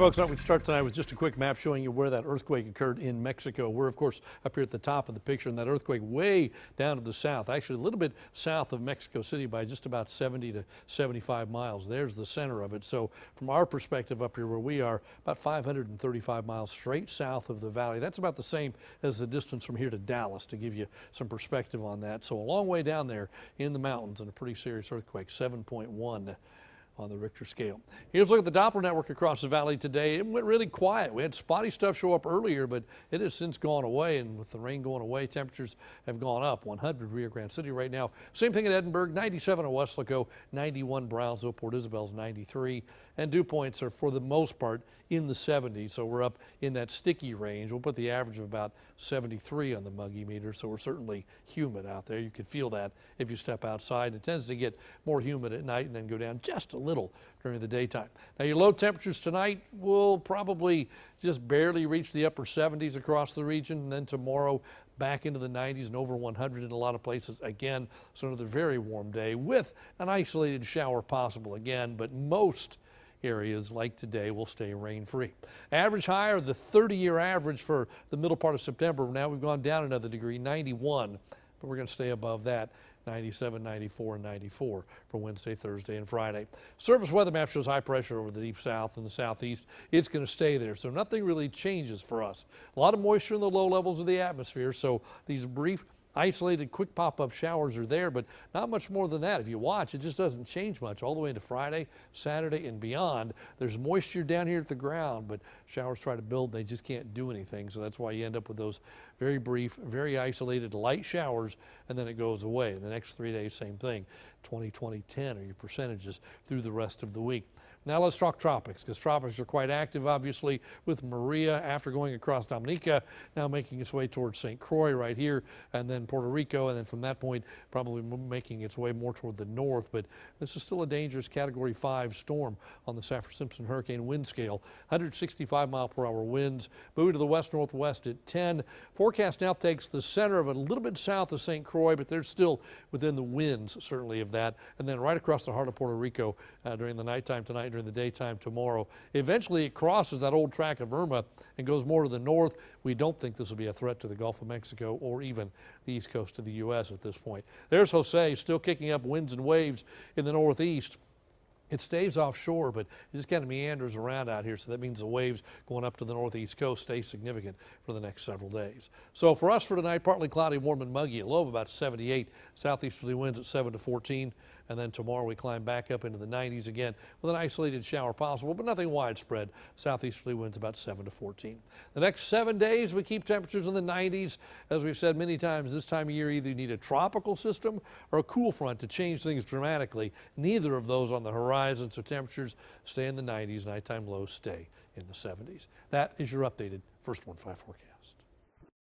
Folks, we start tonight with just a quick map showing you where that earthquake occurred in Mexico. We're, of course, up here at the top of the picture, and that earthquake way down to the south, actually a little bit south of Mexico City by just about 70 to 75 miles. There's the center of it. So from our perspective up here where we are, about 535 miles straight south of the valley. That's about the same as the distance from here to Dallas, to give you some perspective on that. So a long way down there in the mountains, and a pretty serious earthquake, 7.1. on the Richter scale. Here's a look at the Doppler Network across the valley today. It went really quiet. We had spotty stuff show up earlier, but it has since gone away, and with the rain going away, temperatures have gone up. 100 Rio Grande City right now. Same thing at Edinburgh, 97 at Weslaco, 91 Brownsville, Port Isabel's 93, and dew points are for the most part in the 70s, so we're up in that sticky range. We'll put the average of about 73 on the muggy meter, so we're certainly humid out there. You could feel that if you step outside. It tends to get more humid at night and then go down just a little during the daytime. Now your low temperatures tonight will probably just barely reach the upper 70s across the region, and then tomorrow back into the 90s and over 100 in a lot of places again. So another very warm day with an isolated shower possible again, but most areas like today will stay rain-free. Average high, or the 30-year average for the middle part of September. Now we've gone down another degree, 91, but we're going to stay above that. 97, 94, and 94 for Wednesday, Thursday, and Friday. Surface weather map shows high pressure over the deep south and the southeast. It's going to stay there, so nothing really changes for us. A lot of moisture in the low levels of the atmosphere, so these brief, isolated, quick pop-up showers are there, but not much more than that. If you watch, it just doesn't change much all the way into Friday, Saturday, and beyond. There's moisture down here at the ground, but showers try to build. They just can't do anything, so that's why you end up with those very brief, very isolated, light showers, and then it goes away. The next 3 days, same thing. 20, 20, 10 are your percentages through the rest of the week. Now let's talk tropics, because tropics are quite active, obviously, with Maria after going across Dominica, now making its way towards St. Croix right here, and then Puerto Rico, and then from that point probably making its way more toward the north. But this is still a dangerous Category 5 storm on the Saffir-Simpson hurricane wind scale. 165 mile per hour winds, moving to the west-northwest at 10. Forecast now takes the center of it a little bit south of St. Croix, but they're still within the winds, certainly, of that. And then right across the heart of Puerto Rico during the nighttime tonight, during the daytime tomorrow. Eventually it crosses that old track of Irma and goes more to the north. We don't think this will be a threat to the Gulf of Mexico or even the east coast of the U.S. at this point. There's Jose, still kicking up winds and waves in the northeast. It stays offshore, but it just kind of meanders around out here, so that means the waves going up to the northeast coast stay significant for the next several days. So for us for tonight, partly cloudy, warm and muggy, a low of about 78, southeasterly winds at 7 to 14, and then tomorrow we climb back up into the 90s again with an isolated shower possible, but nothing widespread. Southeasterly winds about 7 to 14. The next 7 days we keep temperatures in the 90s. As we've said many times, this time of year either you need a tropical system or a cool front to change things dramatically. Neither of those on the horizon, so temperatures stay in the 90s, nighttime lows stay in the 70s. That is your updated First Warn 5 forecast.